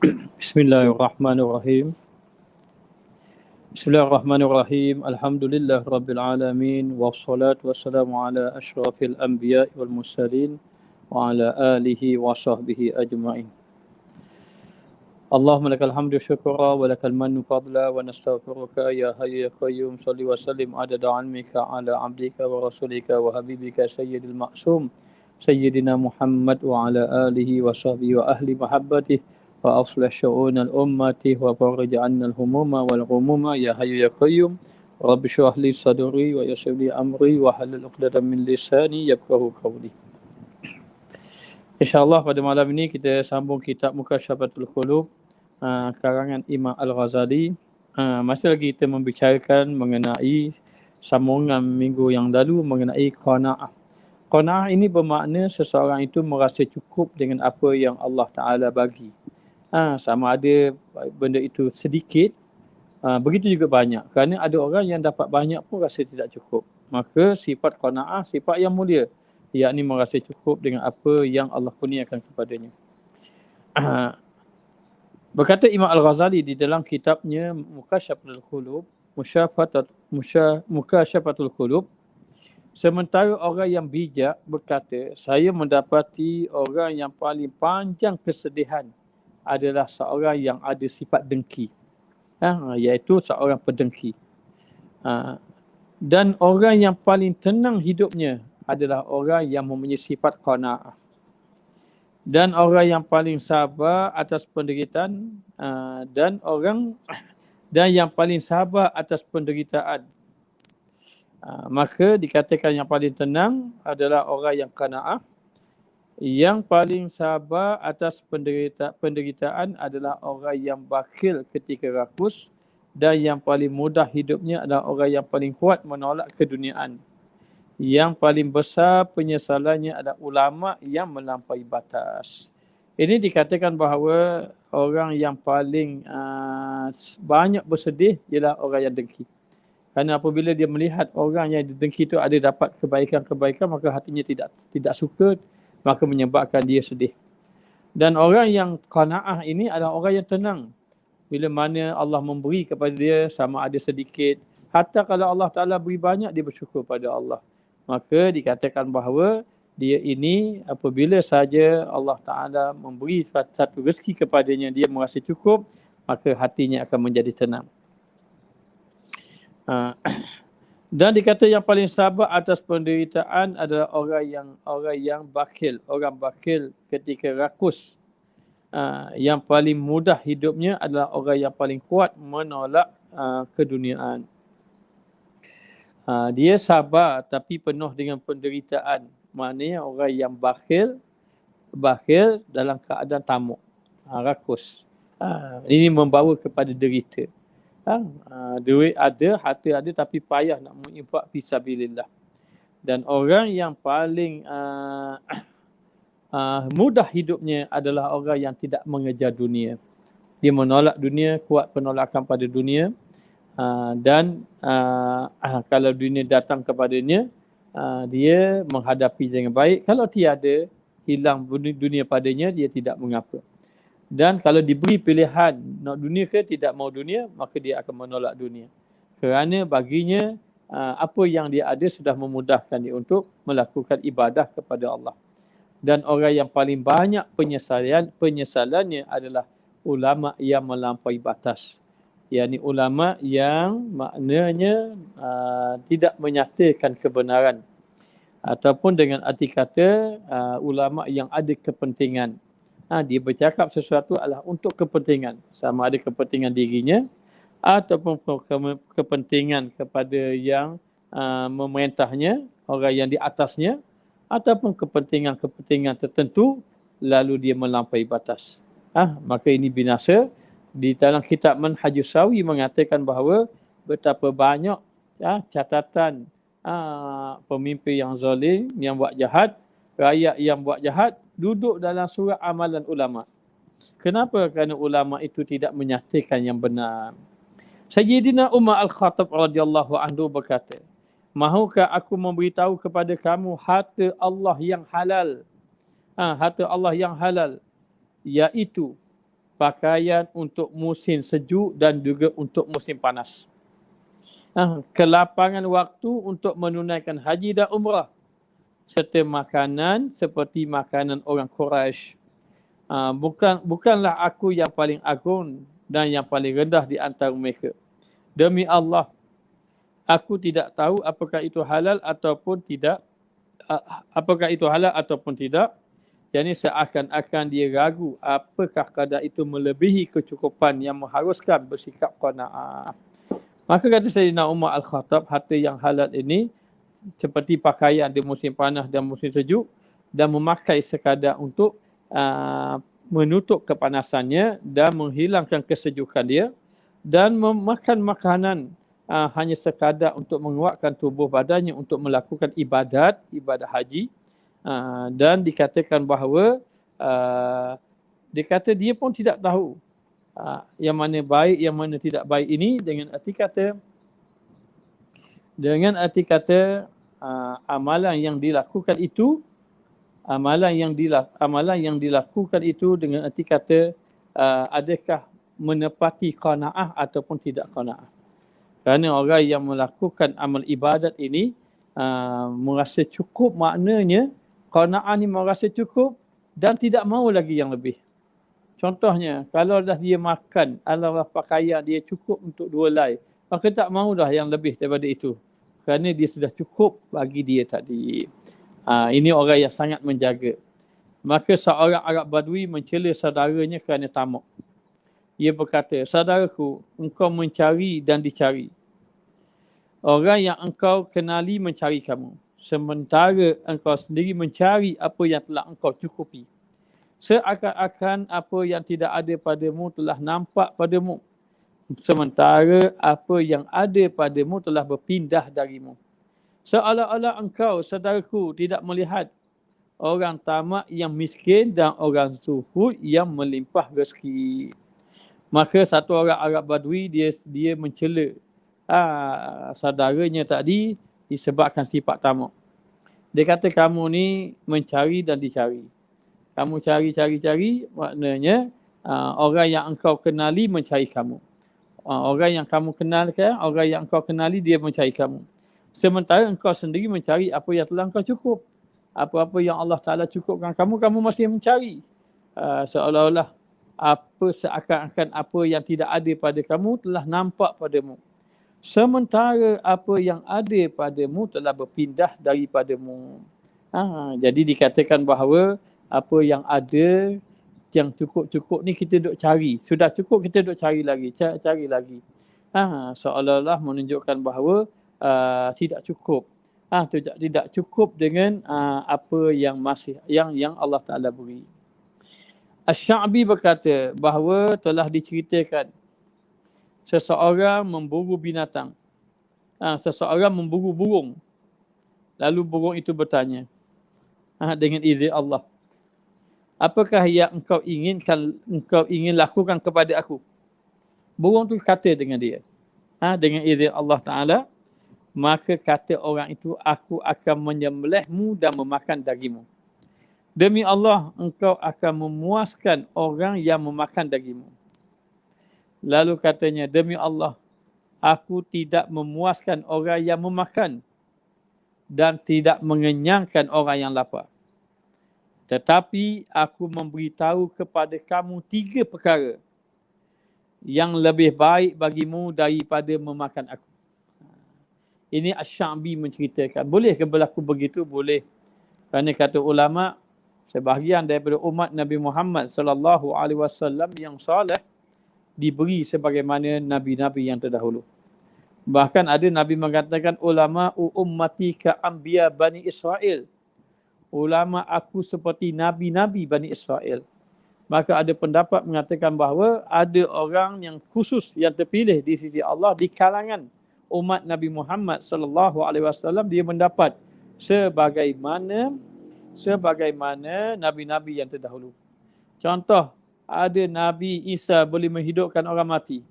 Bismillahirrahmanirrahim. Bismillahirrahmanirrahim. Alhamdulillah rabbil alamin wassalatu wassalamu ala asyrafil anbiya wal mursalin wa ala alihi wa sahbihi ajma'in. Allahumma lakal hamdu syukra wa lakal mannu fadla wa nastaghfiruka ya hayyu ya qayyum salli wa sallim adada ilmika ala abdika wa rasulika wa habibika sayyidil ma'sum sayyidina Muhammad wa ala alihi wa sahbihi wa ahli mahabbatihi wa aslih syu'unal ummati wa farij 'anna al-humuma wal ghumuma ya hayyu ya qayyum rabbi shrah li sadri wa yassir li amri wa halul 'uqdatam min lisani yafqahu qawli. InsyaAllah pada malam ini kita sambung kitab Mukasyafatul Qulub karangan Imam Al-Ghazali. Masih lagi kita membicarakan mengenai sambungan minggu yang lalu mengenai qanaah. Qanaah ini bermakna seseorang itu merasa cukup dengan apa yang Allah Ta'ala bagi. Sama ada benda itu sedikit, begitu juga banyak. Kerana ada orang yang dapat banyak pun rasa tidak cukup. Maka sifat qanaah, sifat yang mulia, yakni merasa cukup dengan apa yang Allah kurniakan kepadanya. Berkata Imam Al-Ghazali di dalam kitabnya Mukasyafatul Qulub, Mukasyafatul Qulub, sementara orang yang bijak berkata, saya mendapati orang yang paling panjang kesedihan adalah seorang yang ada sifat dengki, iaitu seorang pedengki. Dan orang yang paling tenang hidupnya adalah orang yang mempunyai sifat qanaah. Dan orang yang paling sabar atas penderitaan dan yang paling sabar atas penderitaan. Maka dikatakan yang paling tenang adalah orang yang qanaah. Yang paling sabar atas penderitaan adalah orang yang bakhil ketika rakus, dan yang paling mudah hidupnya adalah orang yang paling kuat menolak keduniaan. Yang paling besar penyesalannya adalah ulama yang melampaui batas. Ini dikatakan bahawa orang yang paling banyak bersedih ialah orang yang dengki. Kerana apabila dia melihat orang yang dengki itu ada dapat kebaikan-kebaikan, maka hatinya tidak suka, maka menyebabkan dia sedih. Dan orang yang qanaah ini adalah orang yang tenang. Bila mana Allah memberi kepada dia sama ada sedikit, hatta kalau Allah Ta'ala beri banyak, dia bersyukur pada Allah. Maka dikatakan bahawa dia ini apabila saja Allah Ta'ala memberi satu rezeki kepadanya, dia merasa cukup, maka hatinya akan menjadi tenang. Dan dikata yang paling sabar atas penderitaan adalah orang yang bakhil. Orang bakhil ketika rakus. Yang paling mudah hidupnya adalah orang yang paling kuat menolak keduniaan. Dia sabar tapi penuh dengan penderitaan. Maknanya orang yang bakhil dalam keadaan tamuk, rakus. Ini membawa kepada derita. Duit ada, harta ada, tapi payah nak menginfak fisabilillah. Dan orang yang paling mudah hidupnya adalah orang yang tidak mengejar dunia. Dia menolak dunia, kuat penolakan pada dunia. Dan kalau dunia datang kepadanya, dia menghadapi dengan baik. Kalau tiada, hilang dunia padanya, dia tidak mengapa. Dan kalau diberi pilihan nak dunia ke tidak mau dunia, maka dia akan menolak dunia. Kerana baginya apa yang dia ada sudah memudahkan dia untuk melakukan ibadah kepada Allah. Dan orang yang paling banyak penyesalannya adalah ulama yang melampaui batas. yakni ulama yang maknanya tidak menyatakan kebenaran. Ataupun dengan arti kata ulama yang ada kepentingan. Dia bercakap sesuatu adalah untuk kepentingan. Sama ada kepentingan dirinya ataupun kepentingan kepada yang memerintahnya, orang yang di atasnya, ataupun kepentingan tertentu, lalu dia melampaui batas. Maka ini binasa. Di dalam kitab Manhajus Sawi mengatakan bahawa betapa banyak catatan pemimpin yang zalim, yang buat jahat, rakyat yang buat jahat, duduk dalam surah amalan ulama. Kenapa? Kerana ulama itu tidak menyatakan yang benar. Sayyidina Umar Al-Khattab radhiyallahu anhu berkata, mahukah aku memberitahu kepada kamu harta Allah yang halal? Harta Allah yang halal, iaitu pakaian untuk musim sejuk dan juga untuk musim panas. Kelapangan waktu untuk menunaikan haji dan umrah serta makanan seperti makanan orang Quraisy. Bukanlah aku yang paling agung dan yang paling rendah di antara mereka. Demi Allah, aku tidak tahu apakah itu halal ataupun tidak. Apakah itu halal ataupun tidak. Jadi seakan-akan dia ragu apakah kadar itu melebihi kecukupan yang mengharuskan bersikap qanaah. Maka kata Sayyidina Umar Al-Khattab, harta yang halal ini seperti pakaian di musim panas dan musim sejuk dan memakai sekadar untuk menutup kepanasannya dan menghilangkan kesejukan dia dan memakan makanan hanya sekadar untuk menguatkan tubuh badannya untuk melakukan ibadat haji. Dan dikatakan bahawa dia kata dia pun tidak tahu yang mana baik, yang mana tidak baik ini dengan arti kata amalan yang dilakukan itu dengan arti kata adakah menepati qanaah ataupun tidak qanaah. Kerana orang yang melakukan amal ibadat ini merasa cukup, maknanya qanaah ni merasa cukup dan tidak mahu lagi yang lebih. Contohnya, kalau dah dia makan, ala pakaian dia cukup untuk 2 helai, maka tak mahu dah yang lebih daripada itu. Kerana dia sudah cukup bagi dia tadi. Ini orang yang sangat menjaga. Maka seorang Arab Badui mencela saudaranya kerana tamak. Ia berkata, saudaraku, engkau mencari dan dicari. Orang yang engkau kenali mencari kamu. Sementara engkau sendiri mencari apa yang telah engkau cukupi. Seakan-akan apa yang tidak ada padamu telah nampak padamu. Sementara apa yang ada padamu telah berpindah darimu. Seolah-olah engkau, saudaraku, tidak melihat orang tamak yang miskin dan orang zuhud yang melimpah rezeki. Maka satu orang Arab Badui dia mencela saudaranya tadi disebabkan sifat tamak. Dia kata kamu ni mencari dan dicari. Kamu cari, maknanya orang yang engkau kenali mencari kamu. Orang yang kamu kenalkan, orang yang engkau kenali dia mencari kamu. Sementara engkau sendiri mencari apa yang telah engkau cukup. Apa-apa yang Allah Ta'ala cukupkan kamu masih mencari. Seolah-olah seakan-akan apa yang tidak ada pada kamu telah nampak padamu. Sementara apa yang ada padamu telah berpindah daripadamu. Jadi dikatakan bahawa apa yang ada, yang cukup-cukup ni kita duk cari. Sudah cukup kita duk cari lagi. Seolah-olah menunjukkan bahawa tidak cukup. Tidak cukup dengan apa yang masih yang Allah Ta'ala beri. Asy-Sya'bi berkata bahawa telah diceritakan seseorang memburu binatang. Seseorang memburu burung. Lalu burung itu bertanya dengan izin Allah, apakah yang engkau ingin lakukan kepada aku? Burung tu kata dengan dia, dengan izin Allah Ta'ala, maka kata orang itu, aku akan menyembelihmu dan memakan dagingmu. Demi Allah, engkau akan memuaskan orang yang memakan dagingmu. Lalu katanya, demi Allah, aku tidak memuaskan orang yang memakan dan tidak mengenyangkan orang yang lapar. Tetapi aku memberitahu kepada kamu 3 perkara yang lebih baik bagimu daripada memakan aku. Ini Asy-Sya'bi menceritakan. Boleh ke berlaku begitu? Boleh. Kerana kata ulama, sebahagian daripada umat Nabi Muhammad sallallahu alaihi wasallam yang soleh diberi sebagaimana nabi-nabi yang terdahulu. Bahkan ada nabi mengatakan ulama ummati ka anbiya Bani Israel. Ulama aku seperti nabi-nabi Bani Israel. Maka ada pendapat mengatakan bahawa ada orang yang khusus yang terpilih di sisi Allah di kalangan umat Nabi Muhammad sallallahu alaihi wasallam, dia mendapat sebagaimana nabi-nabi yang terdahulu. Contoh, ada Nabi Isa boleh menghidupkan orang mati.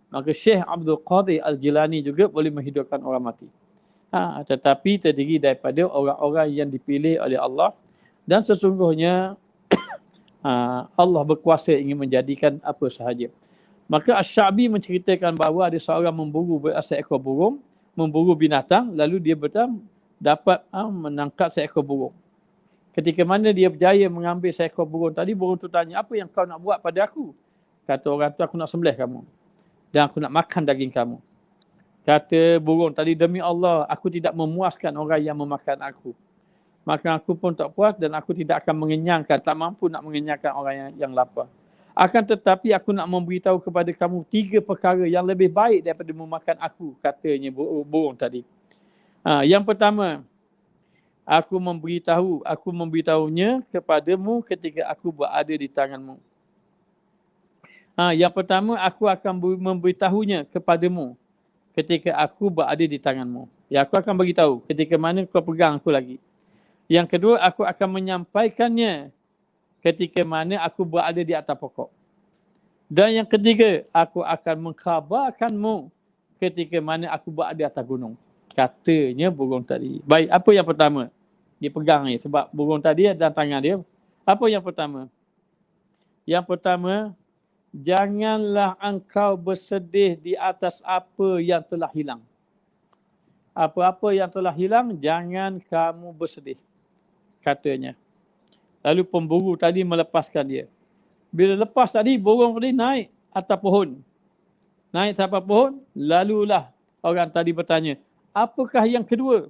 Maka Syekh Abdul Qadir Al-Jilani juga boleh menghidupkan orang mati. Tetapi terdiri daripada orang-orang yang dipilih oleh Allah. Dan sesungguhnya Allah berkuasa ingin menjadikan apa sahaja. Maka Asy-Sya'bi menceritakan bahawa ada seorang memburu seekor burung, memburu binatang, lalu dia dapat menangkap seekor burung. Ketika mana dia berjaya mengambil seekor burung tadi, burung tu tanya, apa yang kau nak buat pada aku? Kata orang tu, aku nak sembelih kamu. Dan aku nak makan daging kamu. Kata burung tadi, demi Allah, aku tidak memuaskan orang yang memakan aku. Maka aku pun tak puas dan aku tidak akan mengenyangkan, tak mampu nak mengenyangkan orang yang lapar. Akan tetapi aku nak memberitahu kepada kamu 3 perkara yang lebih baik daripada memakan aku, katanya burung tadi. Yang pertama, aku memberitahunya kepadamu ketika aku berada di tanganmu. Yang pertama, aku akan memberitahunya kepadamu ketika aku berada di tanganmu. Ya, aku akan beritahu ketika mana kau pegang aku lagi. Yang kedua, aku akan menyampaikannya ketika mana aku berada di atas pokok. Dan yang ketiga, aku akan mengkhabarkanmu ketika mana aku berada di atas gunung. Katanya burung tadi. Baik, apa yang pertama? Dia pegang ni sebab burung tadi ada tangan dia. Apa yang pertama? Yang pertama, janganlah engkau bersedih di atas apa yang telah hilang. Apa-apa yang telah hilang, jangan kamu bersedih. Katanya. Lalu pemburu tadi melepaskan dia. Bila lepas tadi, burung tadi naik atas pohon. Naik sampai pohon, lalulah orang tadi bertanya, apakah yang kedua?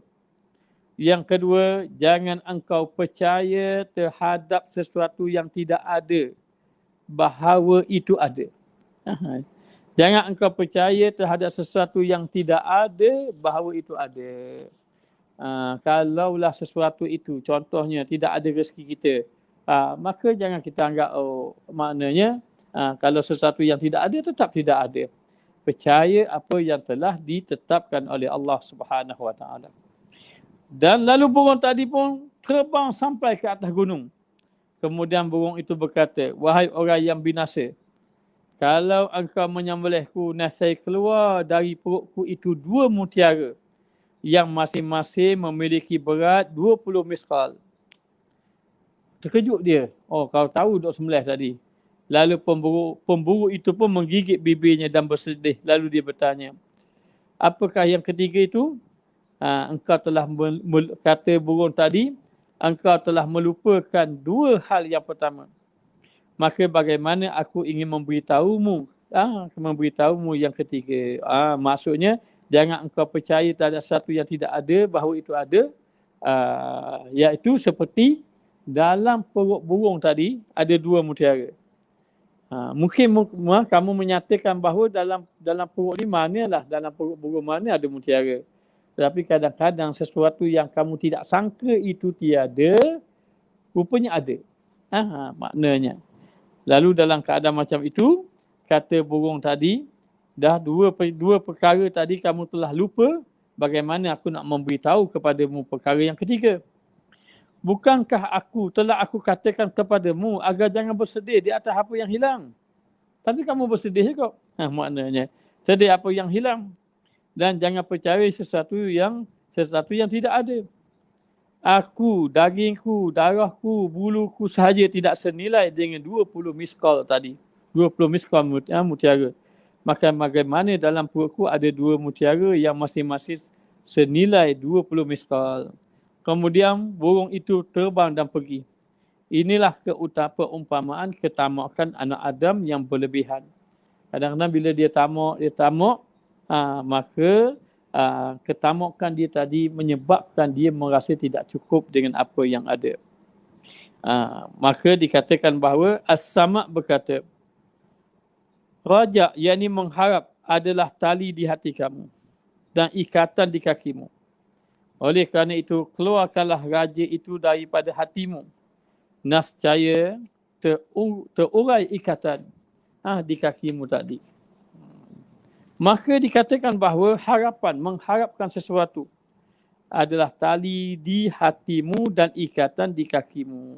Yang kedua, jangan engkau percaya terhadap sesuatu yang tidak ada, bahawa itu ada. Jangan engkau percaya terhadap sesuatu yang tidak ada, bahawa itu ada. Kalaulah sesuatu itu, contohnya tidak ada rezeki kita, maka jangan kita anggap, maknanya kalau sesuatu yang tidak ada, tetap tidak ada. Percaya apa yang telah ditetapkan oleh Allah Subhanahu Wa Taala. Dan lalu burung tadi pun terbang sampai ke atas gunung. Kemudian burung itu berkata, wahai orang yang binasa, kalau engkau menyembelihku, nescaya keluar dari perutku itu 2 mutiara yang masing-masing memiliki berat 20 miskal. Terkejut dia. Oh, kau tahu duk sembelih tadi. Lalu pemburu itu pun menggigit bibirnya dan bersedih. Lalu dia bertanya, apakah yang ketiga itu? Engkau telah, kata burung tadi, engkau telah melupakan 2 hal yang pertama. Maka bagaimana aku ingin memberitahumu yang ketiga. Maksudnya, jangan engkau percaya terhadap sesuatu yang tidak ada, bahawa itu ada. Iaitu seperti dalam perut burung tadi ada 2 mutiara. Mungkin kamu menyatakan bahawa dalam perut ni manalah, dalam perut burung mana ada mutiara. Tetapi kadang-kadang sesuatu yang kamu tidak sangka itu tiada, rupanya ada. Maknanya. Lalu dalam keadaan macam itu, kata burung tadi, dah dua perkara tadi kamu telah lupa, bagaimana aku nak memberitahu kepadamu perkara yang ketiga. Bukankah telah aku katakan kepadamu agar jangan bersedih di atas apa yang hilang. Tapi kamu bersedih juga. Maknanya, sedih apa yang hilang. Dan jangan percaya sesuatu yang tidak ada. Aku, dagingku, darahku, buluku sahaja tidak senilai dengan 20 miskal tadi. 20 miskal mutiara. Maka bagaimana dalam perutku ada 2 mutiara yang masing-masing senilai 20 miskal. Kemudian burung itu terbang dan pergi. Inilah keumpamaan ketamakan anak Adam yang berlebihan. Kadang-kadang bila dia tamak, maka ketamakan dia tadi menyebabkan dia merasa tidak cukup dengan apa yang ada. Maka dikatakan bahawa As-Samak berkata, raja, yakni mengharap, adalah tali di hati kamu dan ikatan di kakimu. Oleh kerana itu, keluarkanlah raja itu daripada hatimu. Nascaya terurai ikatan di kakimu tadi. Maka dikatakan bahawa mengharapkan sesuatu adalah tali di hatimu dan ikatan di kakimu.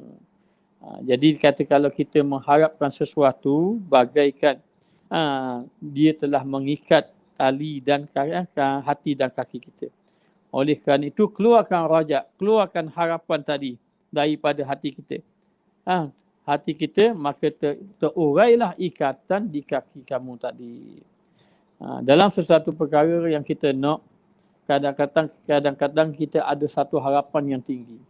Jadi dikata kalau kita mengharapkan sesuatu, bagaikan dia telah mengikat tali dan hati dan kaki kita. Oleh kerana itu, keluarkan harapan tadi daripada hati kita. hati kita, maka terurailah ikatan di kaki kamu tadi. Dalam sesuatu perkara yang kita nak, kadang-kadang kita ada satu harapan yang tinggi.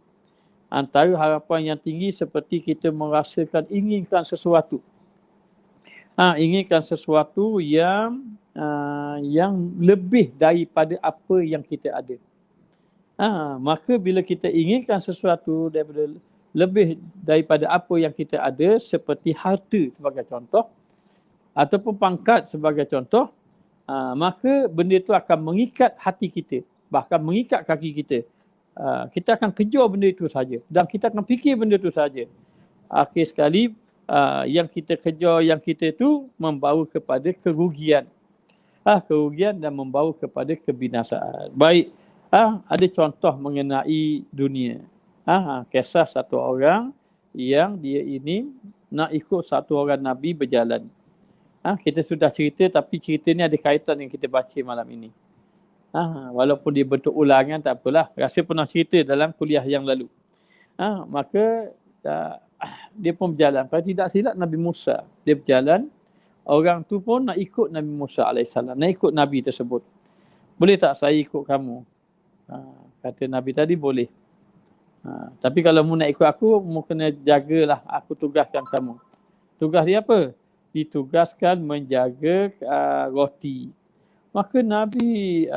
Antara harapan yang tinggi seperti kita merasakan inginkan sesuatu. Inginkan sesuatu yang lebih daripada apa yang kita ada. Maka bila kita inginkan sesuatu daripada lebih daripada apa yang kita ada, seperti harta sebagai contoh, ataupun pangkat sebagai contoh, maka benda itu akan mengikat hati kita, bahkan mengikat kaki kita. Kita akan kejar benda itu saja dan kita akan fikir benda itu saja. Akhir sekali, yang kita kejar, yang kita itu membawa kepada kerugian. Kerugian dan membawa kepada kebinasaan. Baik, ada contoh mengenai dunia. Kisah satu orang yang dia ini nak ikut satu orang Nabi berjalan. Kita sudah cerita, tapi cerita ni ada kaitan yang kita baca malam ini. Walaupun dia bentuk ulangan, tak apalah. Rasa pernah cerita dalam kuliah yang lalu. Maka dia pun berjalan. Kalau tidak silap Nabi Musa. Dia berjalan. Orang tu pun nak ikut Nabi Musa AS. Nak ikut Nabi tersebut. Boleh tak saya ikut kamu? Kata Nabi tadi, boleh. Tapi kalau mu nak ikut aku, mu kena jagalah. Aku tugaskan kamu. Tugas dia apa? Ditugaskan menjaga roti. Maka Nabi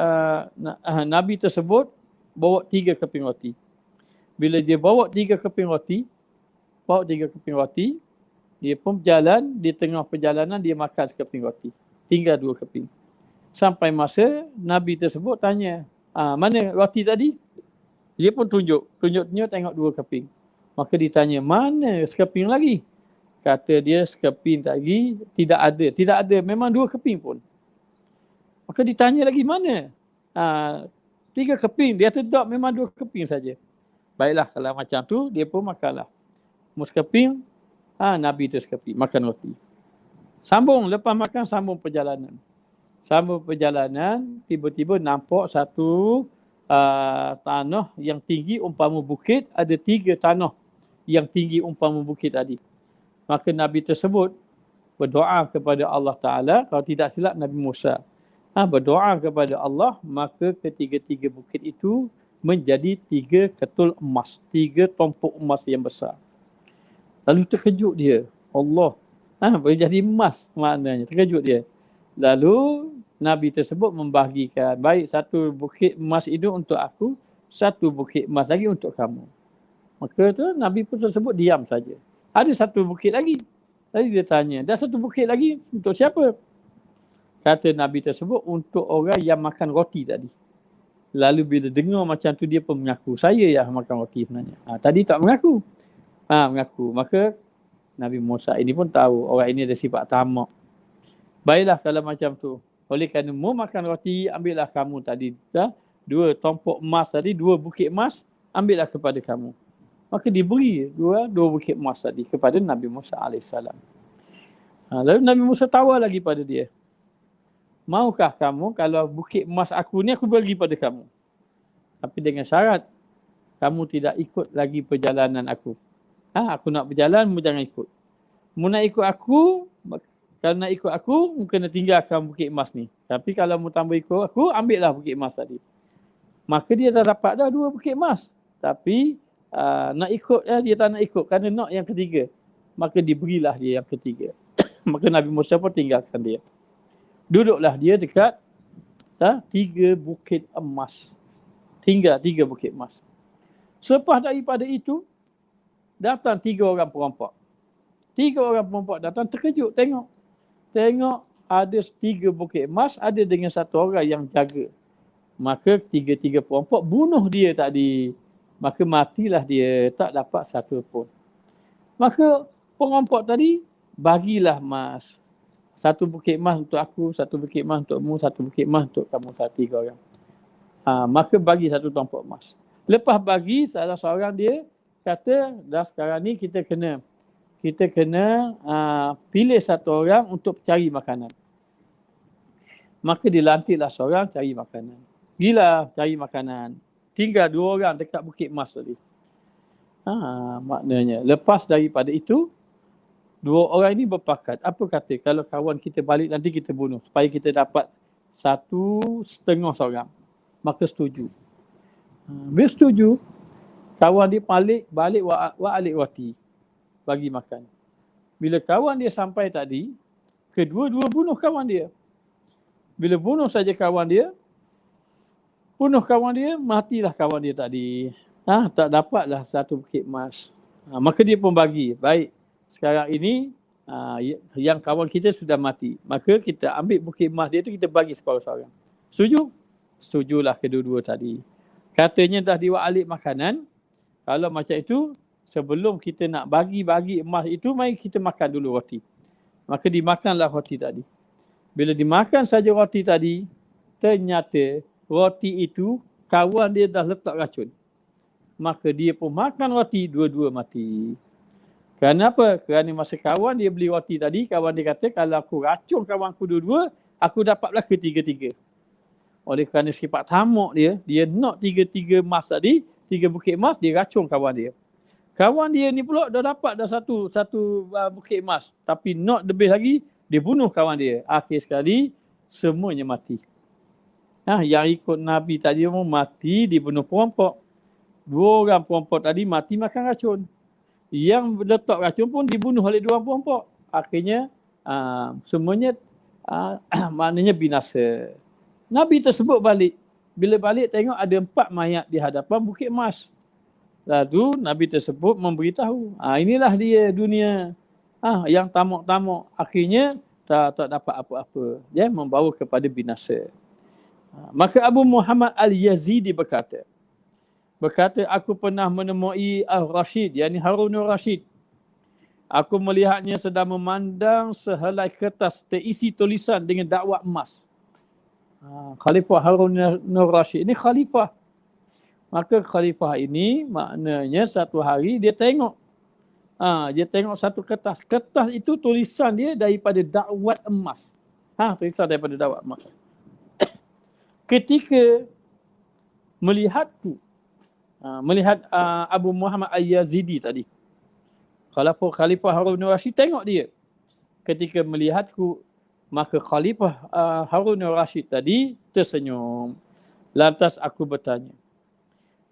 tersebut bawa 3 keping roti. Bila dia bawa 3 keping roti, dia pun berjalan, di tengah perjalanan dia makan sekeping roti. Tinggal 2 keping. Sampai masa Nabi tersebut tanya, mana roti tadi? Dia pun tunjuk tengok 2 keping. Maka ditanya, mana sekeping lagi? Kata dia, sekeping lagi tidak ada, memang 2 keping pun. Maka ditanya lagi, mana? 3 keping, dia tetap memang 2 keping saja. Baiklah, kalau macam tu, dia pun makanlah. Sekeping, Nabi tu sekeping, makan roti. Sambung, lepas makan, sambung perjalanan. Tiba-tiba nampak satu tanah yang tinggi umpama bukit, ada 3 tanah yang tinggi umpama bukit tadi. Maka Nabi tersebut berdoa kepada Allah Ta'ala, kalau tidak silap Nabi Musa. Berdoa kepada Allah, maka ketiga-tiga bukit itu menjadi 3 ketul emas, 3 tumpuk emas yang besar. Lalu terkejut dia. Allah, boleh jadi emas maknanya. Terkejut dia. Lalu Nabi tersebut membahagikan, baik 1 bukit emas itu untuk aku, 1 bukit emas lagi untuk kamu. Maka tu Nabi pun tersebut diam saja. Ada 1 bukit lagi. Tadi dia tanya, dah 1 bukit lagi untuk siapa? Kata Nabi tersebut, untuk orang yang makan roti tadi. Lalu bila dengar macam tu, dia pun mengaku, saya yang makan roti sebenarnya. Tadi tak mengaku. Mengaku. Maka Nabi Musa ini pun tahu, orang ini ada sifat tamak. Baiklah kalau macam tu. Oleh kerana mu makan roti, ambillah kamu tadi. 2 tumpuk emas tadi, 2 bukit emas, ambillah kepada kamu. Maka diberi 2 bukit emas tadi kepada Nabi Musa AS. Lalu Nabi Musa tawar lagi pada dia. Maukah kamu kalau bukit emas aku ni aku bagi pada kamu? Tapi dengan syarat, kamu tidak ikut lagi perjalanan aku. Aku nak berjalan, mu jangan ikut. Mu nak ikut aku, kalau nak ikut aku, mu kena tinggalkan bukit emas ni. Tapi kalau mu tambah ikut aku, ambillah bukit emas tadi. Maka dia dah dapat dah 2 bukit emas. Tapi nak ikut dia tak nak ikut kerana nak yang ketiga. Maka diberilah dia yang ketiga. Maka Nabi Musa pun tinggalkan dia. Duduklah dia dekat 3 bukit emas. Tinggal 3 bukit emas. Selepas daripada itu, datang 3 orang perampok. 3 orang perampok datang, terkejut tengok. Tengok ada 3 bukit emas, ada dengan 1 orang yang jaga. Maka 3 perampok bunuh dia tadi. Maka matilah dia, tak dapat 1 pun. Maka perampok tadi bagilah emas. 1 bukit emas untuk aku, 1 bukit emas untukmu, 1 bukit emas untuk kamu, 3 orang. Maka bagi 1 tumpuk emas. Lepas bagi, salah seorang dia kata, dah sekarang ni kita kena pilih 1 orang untuk cari makanan. Maka dilantiklah seorang cari makanan. Gila cari makanan. Tinggal 2 orang dekat bukit emas tadi. Maknanya lepas daripada itu, Dua orang ini berpakat. Apa kata? Kalau kawan kita balik nanti kita bunuh. Supaya kita dapat 1/2 seorang. Maka setuju. Bila setuju, kawan dia balik alik roti. Bagi makan. Bila kawan dia sampai tadi, kedua-dua bunuh kawan dia. Bila bunuh saja kawan dia, matilah kawan dia tadi. Tak dapatlah 1 bukit emas. Maka dia pun bagi. Baik, sekarang ini yang kawan kita sudah mati. Maka kita ambil bukit emas dia tu, kita bagi seorang-seorang. Setuju? Setujulah kedua-dua tadi. Katanya dah diwalik makanan. Kalau macam itu, sebelum kita nak bagi emas itu, mari kita makan dulu roti. Maka dimakanlah roti tadi. Bila dimakan saja roti tadi, ternyata roti itu kawan dia dah letak racun. Maka dia pun makan roti, dua-dua mati. Kenapa? Kerana masa kawan dia beli roti tadi, kawan dia kata, kalau aku racun kawanku dua-dua, aku dapatlah ketiga-tiga. Oleh kerana sifat tamak dia nak 3 emas tadi, 3 bukit emas, dia racun kawan dia. Kawan dia ni pula dah dapat dah satu bukit emas. Tapi nak lebih lagi, dia bunuh kawan dia. Akhir sekali, semuanya mati. Yang ikut Nabi tadi pun mati, dibunuh perampok. 2 orang perampok tadi mati makan racun. Yang letak racun pun dibunuh oleh 2 orang perampok. Akhirnya, semuanya maknanya binasa. Nabi tersebut balik. Bila balik tengok ada 4 mayat di hadapan bukit emas. Lalu Nabi tersebut memberitahu. Inilah dia dunia. Yang tamak-tamak. Akhirnya tak dapat apa-apa. Dia membawa kepada binasa. Maka Abu Muhammad Al-Yazidi berkata, aku pernah menemui Al-Rashid, yakni Harunur Rashid. Aku melihatnya sedang memandang sehelai kertas terisi tulisan dengan dakwah emas. Khalifah Harunur Rashid ini khalifah. Maka khalifah ini maknanya satu hari dia tengok. Dia tengok satu kertas. Kertas itu tulisan dia daripada dakwah emas. Tulisan daripada dakwah emas. Ketika melihat Abu Muhammad Al-Yazidi tadi. Khalifah Harunur Rashid tengok dia. Ketika melihatku, maka Khalifah Harunur Rashid tadi tersenyum. Lantas aku bertanya,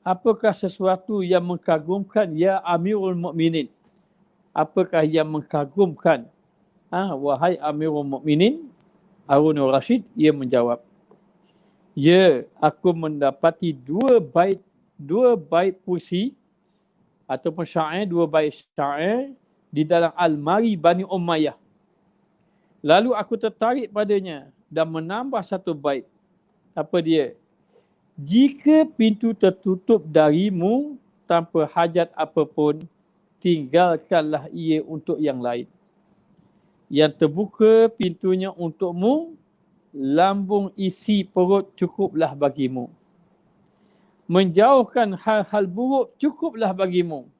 apakah sesuatu yang mengkagumkan ya Amirul Mukminin? Apakah yang mengkagumkan? Wahai Amirul Mukminin, Harunur Rashid, ia menjawab, ya, aku mendapati 2 bait puisi ataupun syair, 2 bait syair di dalam almari Bani Umayyah. Lalu aku tertarik padanya dan menambah 1 bait. Apa dia? Jika pintu tertutup darimu tanpa hajat apapun, tinggalkanlah ia untuk yang lain. Yang terbuka pintunya untukmu, lambung isi perut cukuplah bagimu. Menjauhkan hal-hal buruk cukuplah bagimu.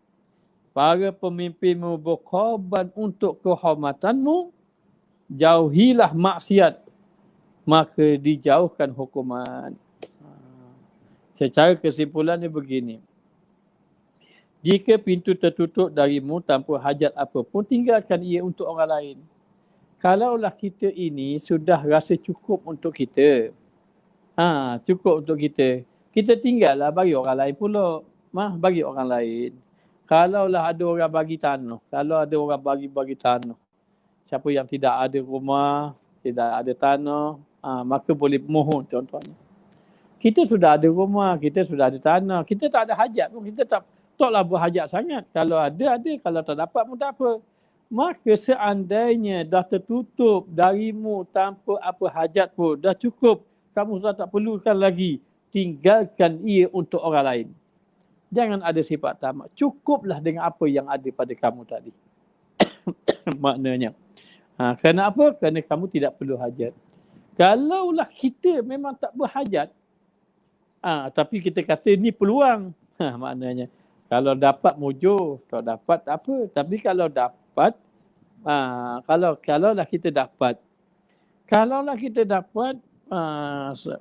Para pemimpinmu berkorban untuk kehormatanmu, jauhilah maksiat, maka dijauhkan hukuman. Secara kesimpulannya begini. Jika pintu tertutup darimu tanpa hajat apapun, tinggalkan ia untuk orang lain. Kalaulah kita ini sudah rasa cukup untuk kita. Cukup untuk kita. Kita tinggallah bagi orang lain pula. Bagi orang lain. Kalaulah ada orang bagi tanah. Kalau ada orang bagi tanah. Siapa yang tidak ada rumah, tidak ada tanah, maka boleh mohon contohnya. Kita sudah ada rumah, kita sudah ada tanah, kita tak ada hajat pun, kita taklah berhajat sangat. Kalau ada, kalau tak dapat pun tak apa. Maka seandainya dah tertutup darimu tanpa apa hajat pun, dah cukup, kamu sudah tak perlukan lagi, tinggalkan ia untuk orang lain. Jangan ada sifat tamak. Cukuplah dengan apa yang ada pada kamu tadi. Maknanya. Kerana apa? Kerana kamu tidak perlu hajat. Kalaulah kita memang tak berhajat, tapi kita kata ni peluang. Maknanya. Kalau dapat mujur, tak dapat tak apa. Tapi kalau dapat, kalaulah kita dapat.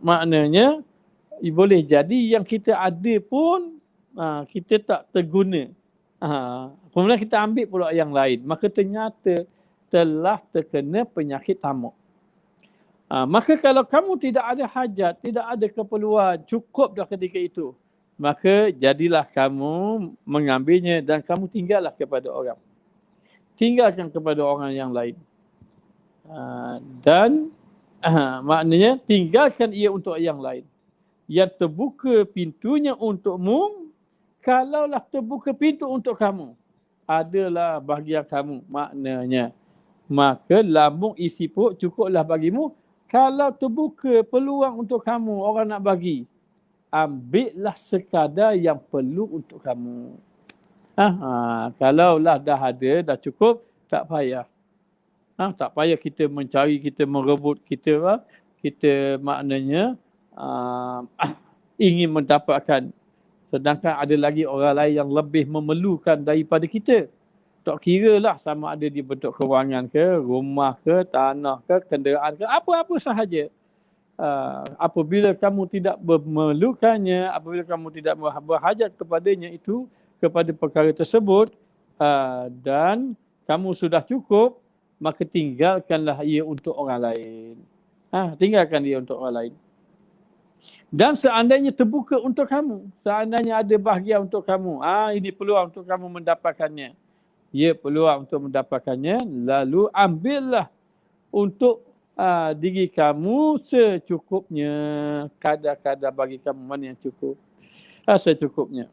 Maknanya boleh jadi yang kita ada pun kita tak terguna. Kemudian kita ambil pula yang lain. Maka ternyata telah terkena penyakit tamak. Maka kalau kamu tidak ada hajat, tidak ada keperluan, cukup dah ketika itu. Maka jadilah kamu mengambilnya dan kamu tinggallah kepada orang. Tinggalkan kepada orang yang lain. Dan maknanya tinggalkan ia untuk yang lain. Yang terbuka pintunya untukmu, kalaulah terbuka pintu untuk kamu, adalah bahagian kamu. Maknanya, maka lambung isi perut cukuplah bagimu. Kalau terbuka peluang untuk kamu, orang nak bagi, ambillah sekadar yang perlu untuk kamu. Kalaulah dah ada, dah cukup, tak payah. Tak payah kita mencari, kita merebut, kita maknanya ingin mendapatkan. Sedangkan ada lagi orang lain yang lebih memerlukan daripada kita. Tak kira lah sama ada di bentuk kewangan ke, rumah ke, tanah ke, kenderaan ke, apa-apa sahaja. Apabila kamu tidak memerlukannya, apabila kamu tidak berhajat kepadanya itu, kepada perkara tersebut, dan kamu sudah cukup, maka tinggalkanlah ia untuk orang lain. Tinggalkan dia untuk orang lain. Dan seandainya terbuka untuk kamu, seandainya ada bahagian untuk kamu, ini peluang untuk kamu mendapatkannya. Ya, peluang untuk mendapatkannya, lalu ambillah untuk diri kamu secukupnya. Kadar-kadar bagi kamu mana yang cukup. Secukupnya.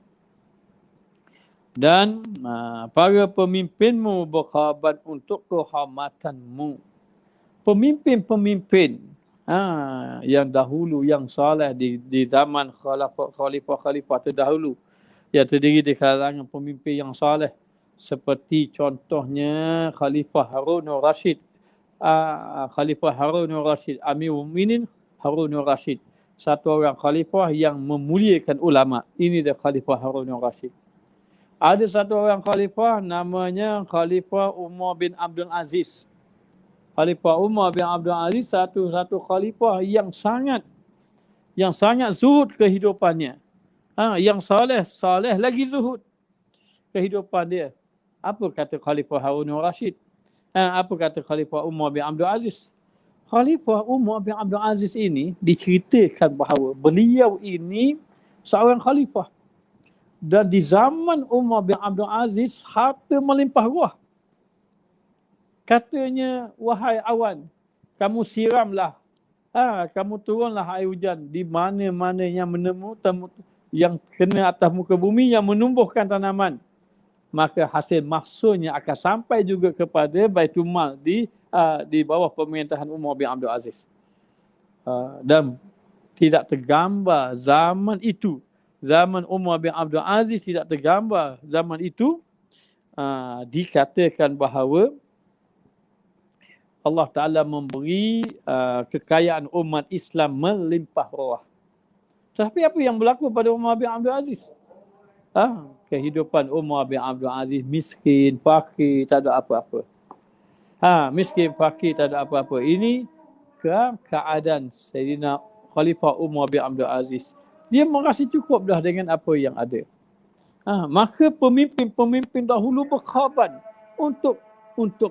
Dan para pemimpinmu berkorban untuk kehormatanmu. Pemimpin-pemimpin yang dahulu, yang soleh di zaman khalifah terdahulu, yang terdiri di kalangan pemimpin yang soleh, seperti contohnya Khalifah Harunur Rashid, Khalifah Harunur Rashid, Amirul Mukminin Harunur Rashid, satu orang khalifah yang memuliakan ulama. Ini dia Khalifah Harunur Rashid. Ada satu orang khalifah namanya Khalifah Umar bin Abdul Aziz. Khalifah Umar bin Abdul Aziz satu khalifah yang sangat zuhud kehidupannya. Yang soleh lagi zuhud kehidupan dia. Apa kata Khalifah Harunur Rashid? Apa kata Khalifah Umar bin Abdul Aziz? Khalifah Umar bin Abdul Aziz ini diceritakan bahawa beliau ini seorang khalifah. Dan di zaman Umar bin Abdul Aziz, harta melimpah ruah. Katanya, wahai awan, kamu siramlah. Kamu turunlah air hujan di mana-mana yang yang kena atas muka bumi yang menumbuhkan tanaman. Maka hasil mahsulnya akan sampai juga kepada Baitul Mal di bawah pemerintahan Umar bin Abdul Aziz. Dan tidak tergambar zaman itu, zaman Umar bin Abdul Aziz tidak tergambar zaman itu, dikatakan bahawa Allah Ta'ala memberi kekayaan umat Islam melimpah ruah. Tapi apa yang berlaku pada Umar bin Abdul Aziz? Kehidupan Umar bin Abdul Aziz miskin, fakir, tak ada apa-apa. Miskin, fakir, tak ada apa-apa. Ini keadaan Sayyidina Khalifah Umar bin Abdul Aziz. Dia merasa cukup dah dengan apa yang ada. Maka pemimpin-pemimpin dahulu berkorban untuk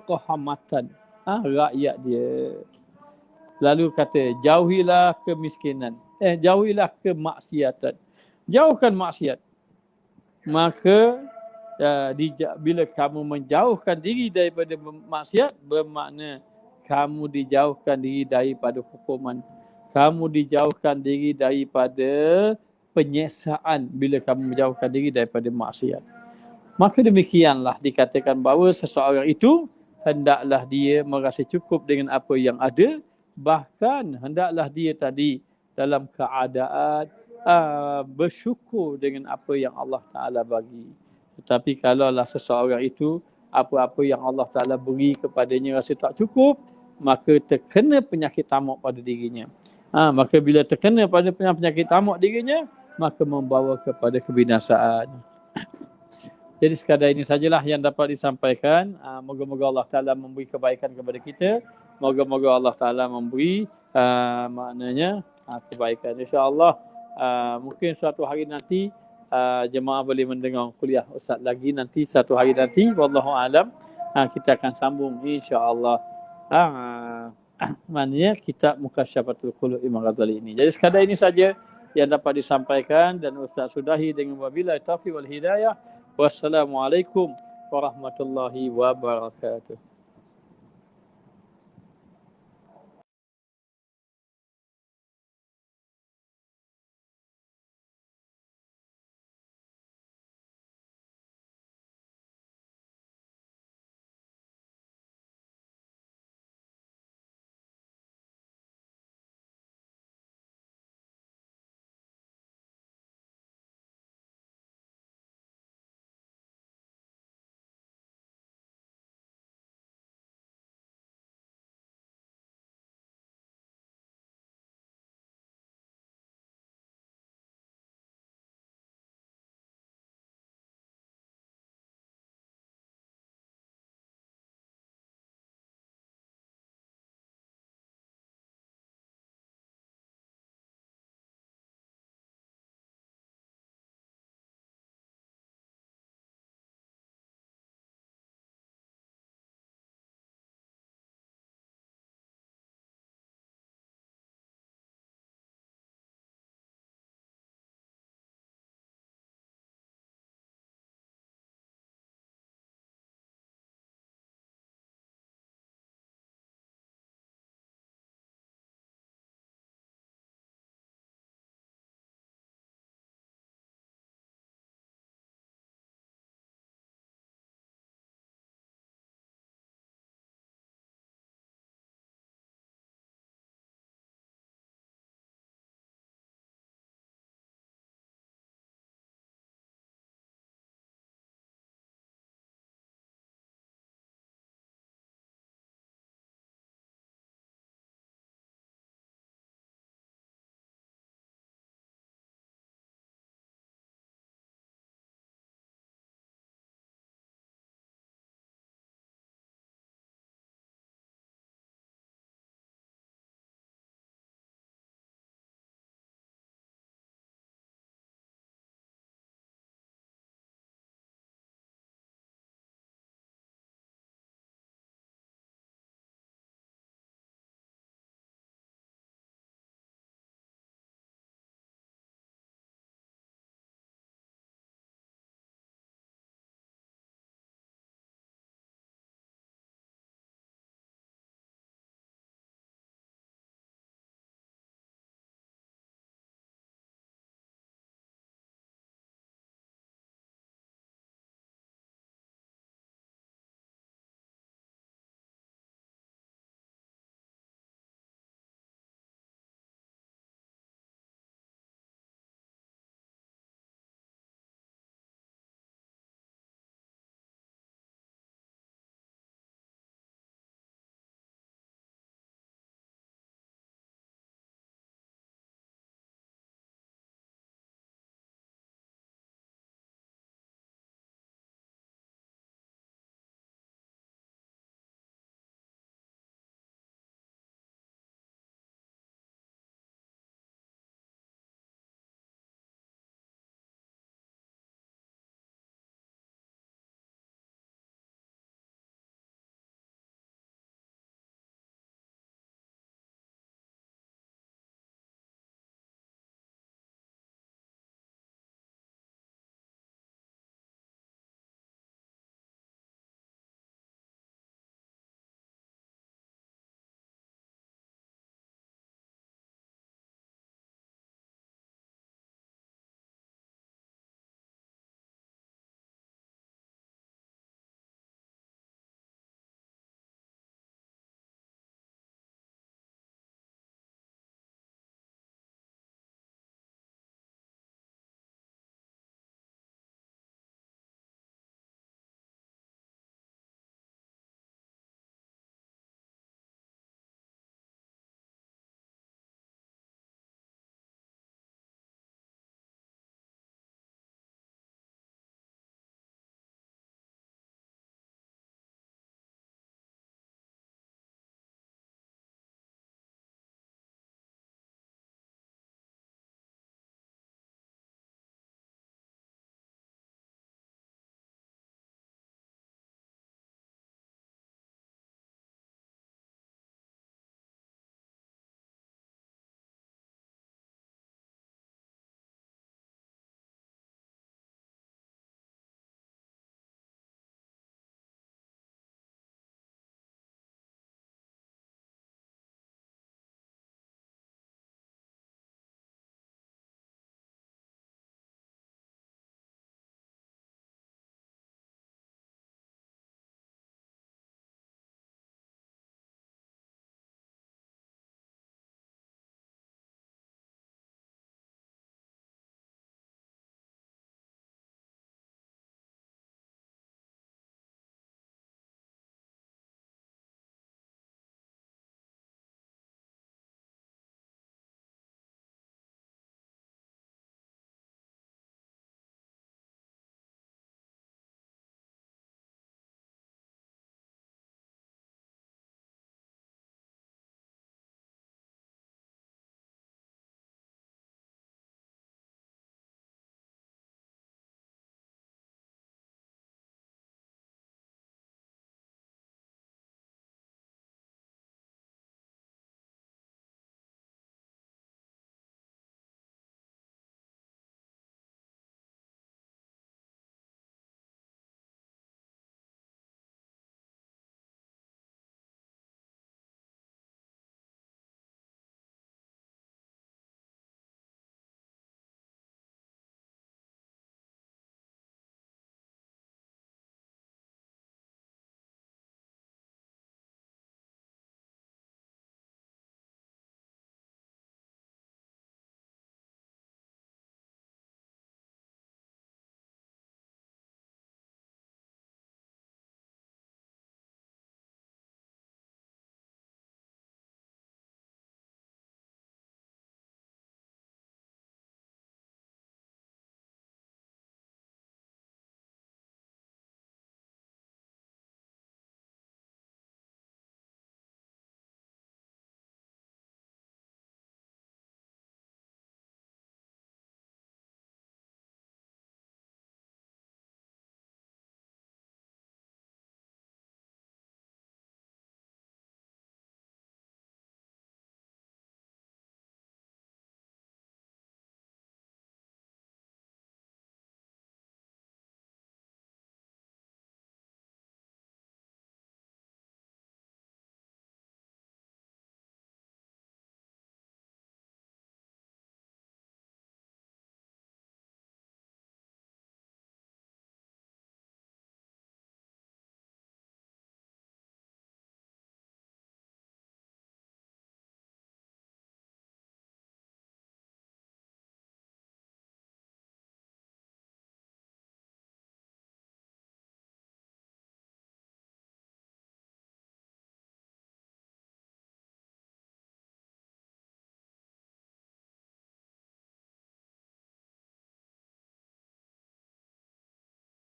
kehormatan rakyat dia. Lalu kata, jauhilah kemiskinan. Jauhilah kemaksiatan. Jauhkan maksiat. Maka bila kamu menjauhkan diri daripada maksiat, bermakna kamu dijauhkan diri daripada hukuman. Kamu dijauhkan diri daripada penyiksaan bila kamu menjauhkan diri daripada maksiat. Maka demikianlah dikatakan bahawa seseorang itu hendaklah dia merasa cukup dengan apa yang ada. Bahkan hendaklah dia tadi dalam keadaan bersyukur dengan apa yang Allah Ta'ala bagi. Tetapi kalaulah seseorang itu apa-apa yang Allah Ta'ala beri kepadanya rasa tak cukup, maka terkena penyakit tamak pada dirinya. Maka bila terkena pada penyakit tamak dirinya, maka membawa kepada kebinasaan. Jadi sekadar ini sajalah yang dapat disampaikan. Moga-moga Allah Ta'ala memberi kebaikan kepada kita. Moga-moga Allah Ta'ala memberi maknanya kebaikan. InsyaAllah mungkin suatu hari nanti jemaah boleh mendengar kuliah Ustaz lagi nanti satu hari nanti. Wallahu alam. Kita akan sambung insya-Allah. Maknanya kitab Mukasyafatul Qulub Imam Ghazali ini. Jadi sekadar ini saja yang dapat disampaikan dan Ustaz sudahi dengan wabillahi taufiq wal hidayah. Wassalamualaikum warahmatullahi wabarakatuh.